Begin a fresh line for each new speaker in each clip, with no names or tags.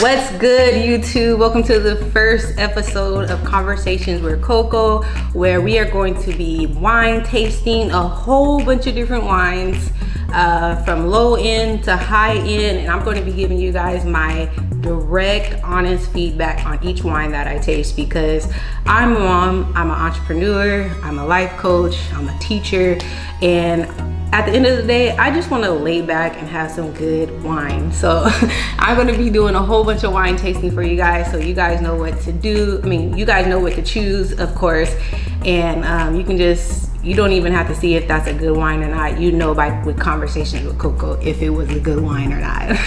What's good, YouTube? Welcome to the first episode of Conversations with Coco, where we are going to be wine tasting a whole bunch of different wines, from low end to high end, and I'm going to be giving you guys my direct, honest feedback on each wine that I taste, because I'm a mom, I'm an entrepreneur, I'm a life coach, I'm a teacher, and at the end of the day, I just want to lay back and have some good wine. So I'm going to be doing a whole bunch of wine tasting for you guys, so you guys know what to do. I mean, you guys know what to choose, of course, and you don't even have to see if that's a good wine or not. You know with Conversations with Coco if it was a good wine or not.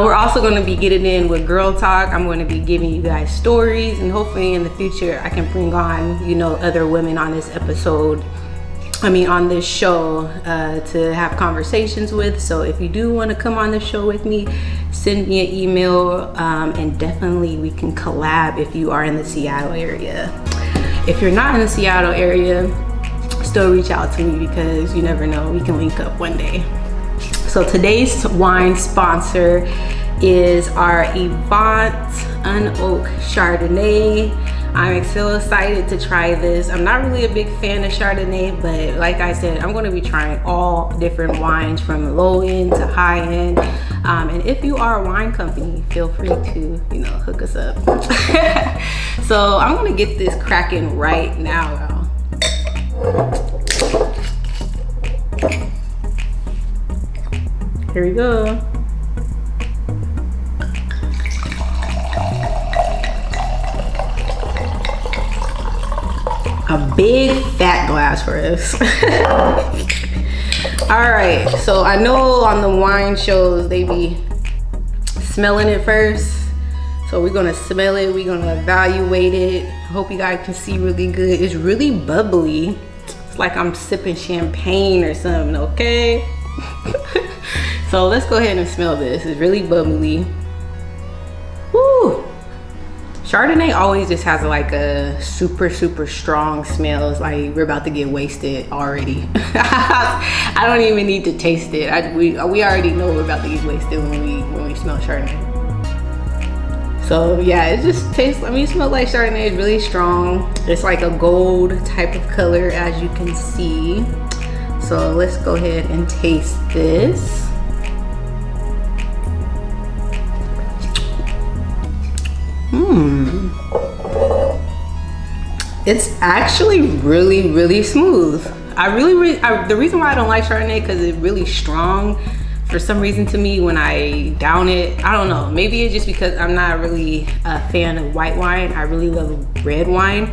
We're also going to be getting in with girl talk. I'm going to be giving you guys stories, and hopefully in the future I can bring on, other women on this on this show to have conversations with. So if you do want to come on the show with me, send me an email, and definitely we can collab if you are in the Seattle area. If you're not in the Seattle area, still reach out to me, because you never know, we can link up one day. So today's wine sponsor is our Avant Unoaked Chardonnay. I'm so excited to try this. I'm not really a big fan of Chardonnay, but like I said, I'm going to be trying all different wines from low end to high end. And if you are a wine company, feel free to, hook us up. So I'm going to get this cracking right now, y'all. Here we go. A big fat glass for us. All right, so I know on the wine shows they be smelling it first, so we're gonna smell it, we're gonna evaluate it. I hope you guys can see really good. It's really bubbly. It's like I'm sipping champagne or something, okay? So let's go ahead and smell this. It's really bubbly. Woo! Chardonnay always just has like a super strong smell. It's like we're about to get wasted already. I don't even need to taste it. We already know we're about to get wasted when we smell Chardonnay. So yeah, it just tastes, it smells like Chardonnay. It's really strong. It's like a gold type of color, as you can see. So let's go ahead and taste this. It's actually really smooth. The reason why I don't like Chardonnay, because it's really strong for some reason to me when I down it. I don't know, maybe it's just because I'm not really a fan of white wine. I really love red wine,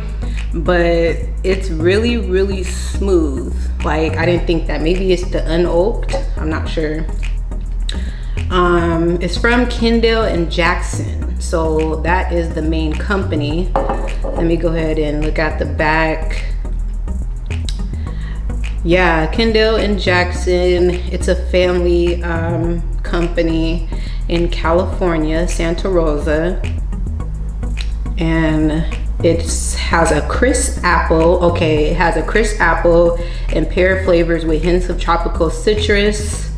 but it's really smooth. Like, I didn't think that. Maybe it's the unoaked, I'm not sure. It's from Kendall and Jackson, so that is the main company. Let me go ahead and look at the back. Yeah, Kendall and Jackson. It's a family company in California, Santa Rosa, and it has a crisp apple. Okay, it has a crisp apple and pear flavors with hints of tropical citrus,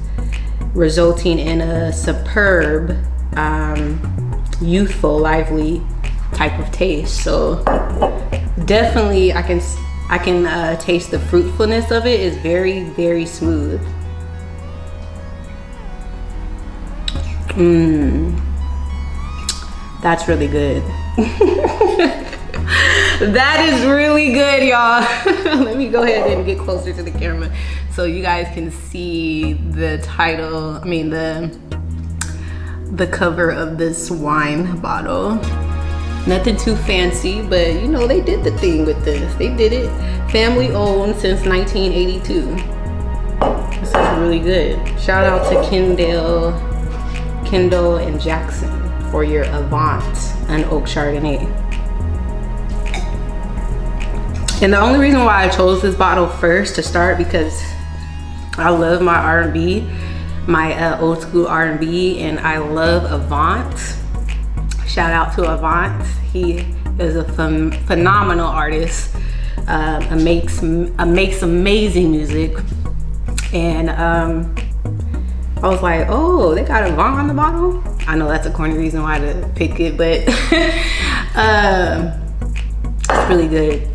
resulting in a superb, youthful, lively type of taste. So definitely I can taste the fruitfulness of it. It's very smooth. That's really good. That is really good, y'all. Let me go ahead and get closer to the camera so you guys can see the title, the cover of this wine bottle. Nothing too fancy, but they did the thing with this. They did it. Family owned since 1982. This is really good. Shout out to Kendall and Jackson for your Avant Unoaked Chardonnay. And the only reason why I chose this bottle first to start, because I love my R&B, my old school R&B, and I love Avant. Shout out to Avant. He is a phenomenal artist. Makes amazing music. And I was like, oh, they got Avant on the bottle? I know that's a corny reason why to pick it, but it's really good.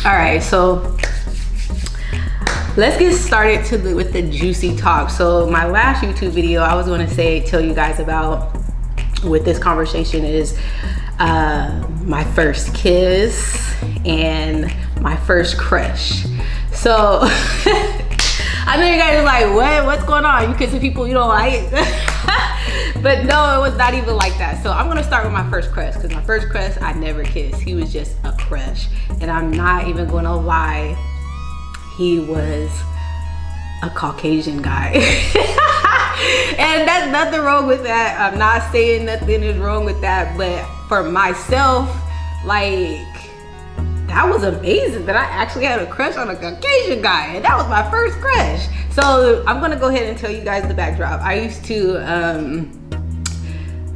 All right, so let's get started with the juicy talk. So my last YouTube video I was going to tell you guys about with this conversation is my first kiss and my first crush. So I know you guys are like, what's going on? You kissing people you don't like? But no, it was not even like that. So I'm gonna start with my first crush, because my first crush I never kissed. He was just a crush, and I'm not even gonna lie, he was a Caucasian guy. And that's nothing wrong with that. I'm not saying nothing is wrong with that, but for myself, like, that was amazing that I actually had a crush on a Caucasian guy, and that was my first crush. So I'm gonna go ahead and tell you guys the backdrop. I used to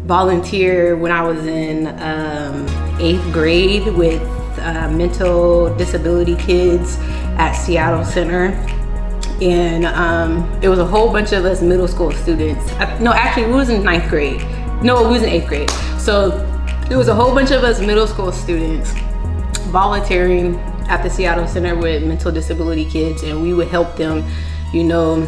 volunteer when I was in 8th grade with mental disability kids at Seattle Center. And it was a whole bunch of us middle school students. No, actually, we was in 9th grade. No, we was in 8th grade. So it was a whole bunch of us middle school students volunteering at the Seattle Center with mental disability kids, and we would help them, you know,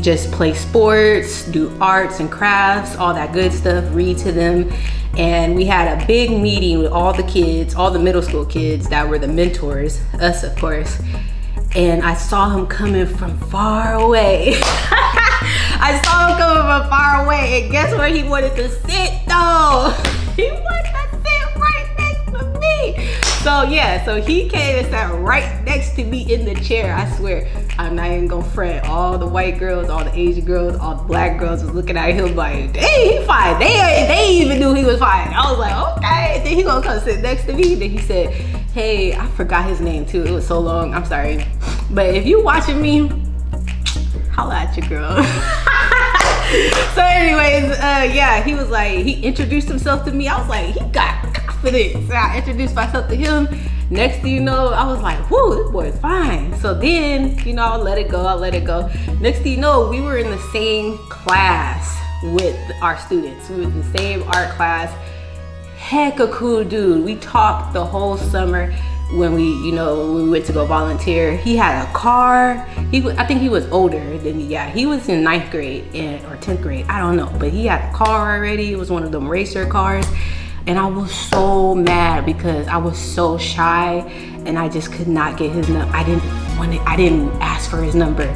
just play sports, do arts and crafts, all that good stuff, read to them. And we had a big meeting with all the kids, all the middle school kids that were the mentors, us of course. And I saw him coming from far away. I saw him coming from far away, and guess where he wanted to sit though? He wanted to sit right next to me. So yeah, so he came and sat right next to me in the chair. I swear, I'm not even gonna front. All the white girls, all the Asian girls, all the black girls was looking at him like, hey, he fine. They even knew he was fine. I was like, okay. And then he gonna come sit next to me. Then he said, hey, I forgot his name too. It was so long, I'm sorry. But if you watching me, holla at your girl. So anyways, yeah, he was like, he introduced himself to me. I was like, he got confidence. So I introduced myself to him. Next thing you know, I was like, whoo, this boy's fine. So then, you know, I'll let it go. Next thing you know, we were in the same class with our students. We were in the same art class. Heck a cool dude. We talked the whole summer when we went to go volunteer. He had a car. I think he was older than me. Yeah, he was in 9th grade or 10th grade. I don't know, but he had a car already. It was one of them racer cars. And I was so mad because I was so shy and I just could not get his number. I didn't ask for his number.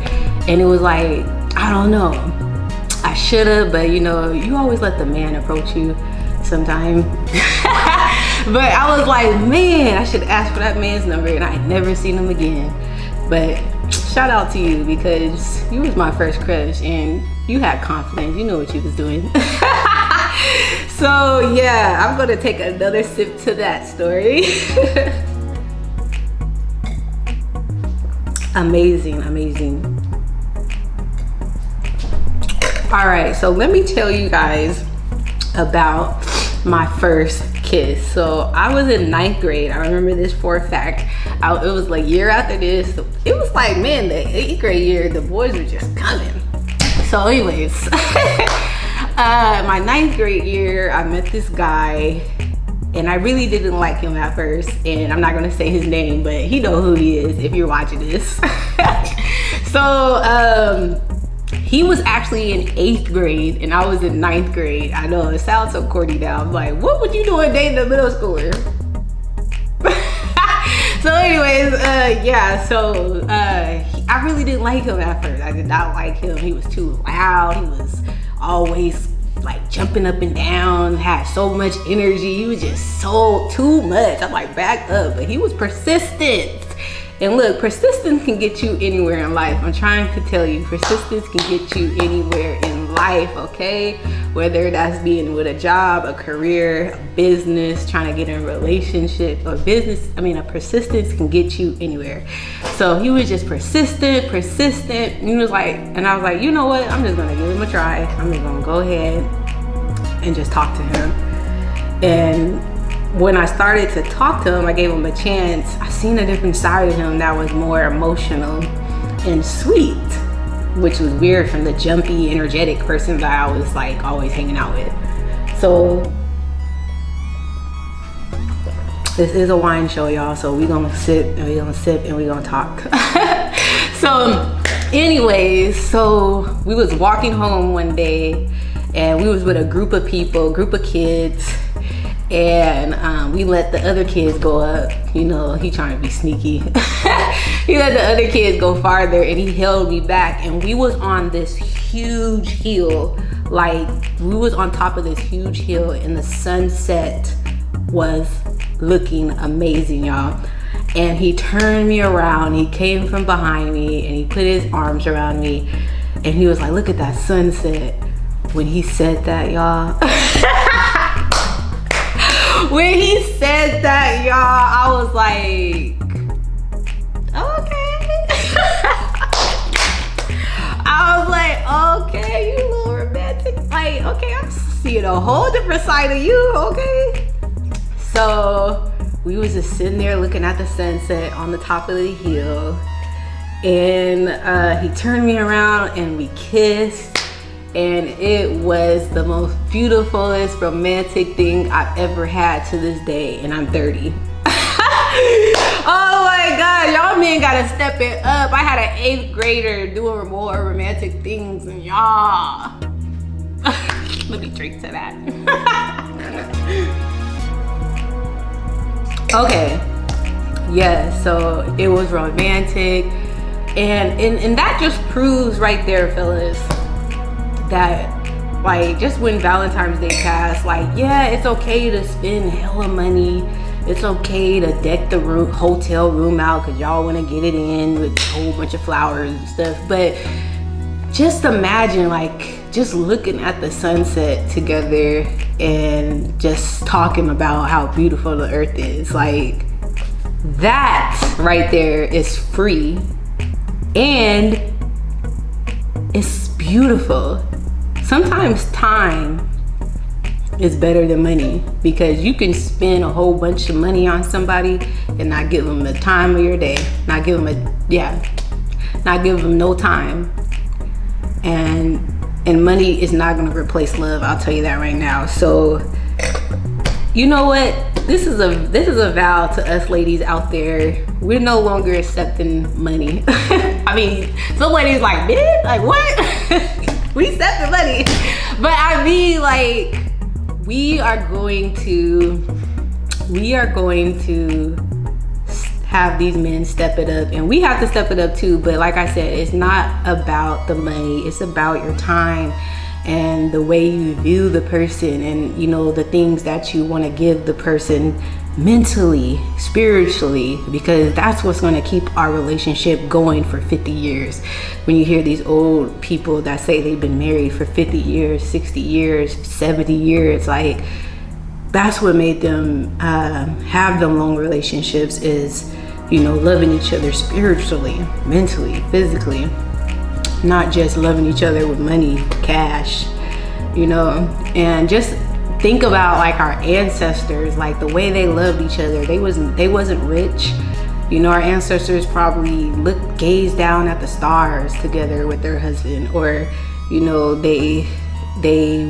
And it was like, I don't know. I should have, but you know, you always let the man approach you sometime. But I was like, man, I should ask for that man's number, and I had never seen him again. But shout out to you, because you was my first crush and you had confidence. You know what you was doing. So yeah, I'm gonna take another sip to that story. Amazing, amazing. All right, so let me tell you guys about my first kiss. So I was in 9th grade. I remember this for a fact. It was like year after this. It was like, man, the 8th grade year, the boys were just coming. So anyways, my 9th grade year, I met this guy, and I really didn't like him at first. And I'm not gonna say his name, but he know who he is if you're watching this. So he was actually in 8th grade and I was in 9th grade. I know it sounds so corny now. I'm like, what would you doing dating a middle schooler? So anyways, yeah, so I really didn't like him at first. I did not like him. He was too loud. He was always like jumping up and down, had so much energy. He was just so too much. I'm like, back up. But he was persistent. And look, persistence can get you anywhere in life. I'm trying to tell you, persistence can get you anywhere in life, okay? Whether that's being with a job, a career, a business, trying to get in a relationship, or business. I mean, a persistence can get you anywhere. So he was just persistent. He was like, and I was like, you know what? I'm just gonna give him a try. I'm just gonna go ahead and just talk to him. And when I started to talk to him, I gave him a chance. I seen a different side of him that was more emotional and sweet. which was weird from the jumpy, energetic person that I was like always hanging out with. So this is a wine show, y'all. So we gonna sit and we gonna sip and we gonna talk. So anyways, so we was walking home one day and we was with a group of people, group of kids, and we let the other kids go up. You know, he trying to be sneaky. He let the other kids go farther and he held me back, and we was on this huge hill. Like, we was on top of this huge hill and the sunset was looking amazing, y'all. And he turned me around, he came from behind me and he put his arms around me and he was like, look at that sunset. When he said that, y'all, when he said that, y'all, I was like, okay. I was like, okay, you little romantic. Like, okay, I'm seeing a whole different side of you, okay? So we was just sitting there looking at the sunset on the top of the hill, and he turned me around and we kissed, and it was the most beautifulest romantic thing I've ever had to this day, and I'm 30. Oh my God, y'all men gotta step it up. I had an 8th grader doing more romantic things than y'all. Let me drink to that. Okay, yeah, so it was romantic, and that just proves right there, fellas, that like, just when Valentine's Day passed, like, yeah, it's okay to spend hella money. It's okay to deck the room, hotel room out because y'all want to get it in with a whole bunch of flowers and stuff. But just imagine, like, just looking at the sunset together and just talking about how beautiful the earth is. Like, that right there is free and it's beautiful. Sometimes time is better than money, because you can spend a whole bunch of money on somebody and not give them the time of your day, not give them no time, and money is not going to replace love. I'll tell you that right now. So you know what, this is a vow to us ladies out there. We're no longer accepting money. I mean, some ladies like, man, like what? We accepting money, but I mean, like, we are going to have these men step it up, and we have to step it up too. But like I said, it's not about the money, it's about your time and the way you view the person, and you know, the things that you want to give the person mentally, spiritually, because that's what's going to keep our relationship going for 50 years. When you hear these old people that say they've been married for 50 years, 60 years, 70 years, like, that's what made them have them long relationships, is, you know, loving each other spiritually, mentally, physically, not just loving each other with money, cash, you know. And just think about, like, our ancestors, like the way they loved each other. They wasn't rich, you know. Our ancestors probably gazed down at the stars together with their husband, or, you know, they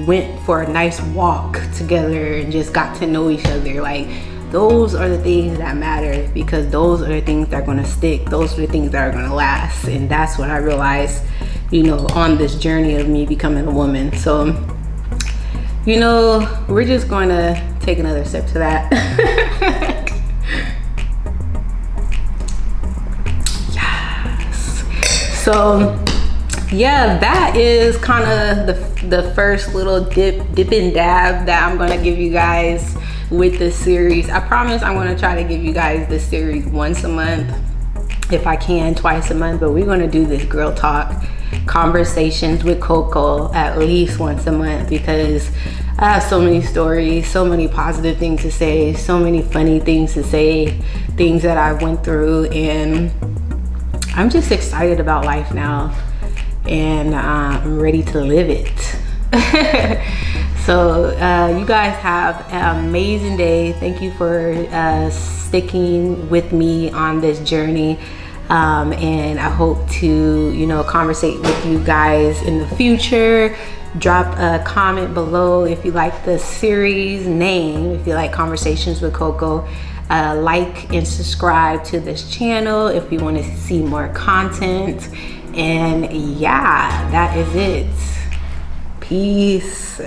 went for a nice walk together and just got to know each other. Like, those are the things that matter, because those are the things that are going to stick. Those are the things that are going to last. And that's what I realized, you know, on this journey of me becoming a woman. So, you know, we're just going to take another step to that. Yes. So yeah, that is kind of the first little dip and dab that I'm gonna give you guys with this series. I promise I'm gonna try to give you guys this series once a month, if I can, twice a month, but we're gonna do this girl talk conversations with Coco at least once a month, because I have so many stories, so many positive things to say, so many funny things to say, things that I went through, and I'm just excited about life now, and I'm ready to live it. So you guys have an amazing day. Thank you for sticking with me on this journey. And I hope to, you know, conversate with you guys in the future. Drop a comment below if you like the series name, if you like Conversations with Coco. Like and subscribe to this channel if you want to see more content. And yeah, that is it. Peace.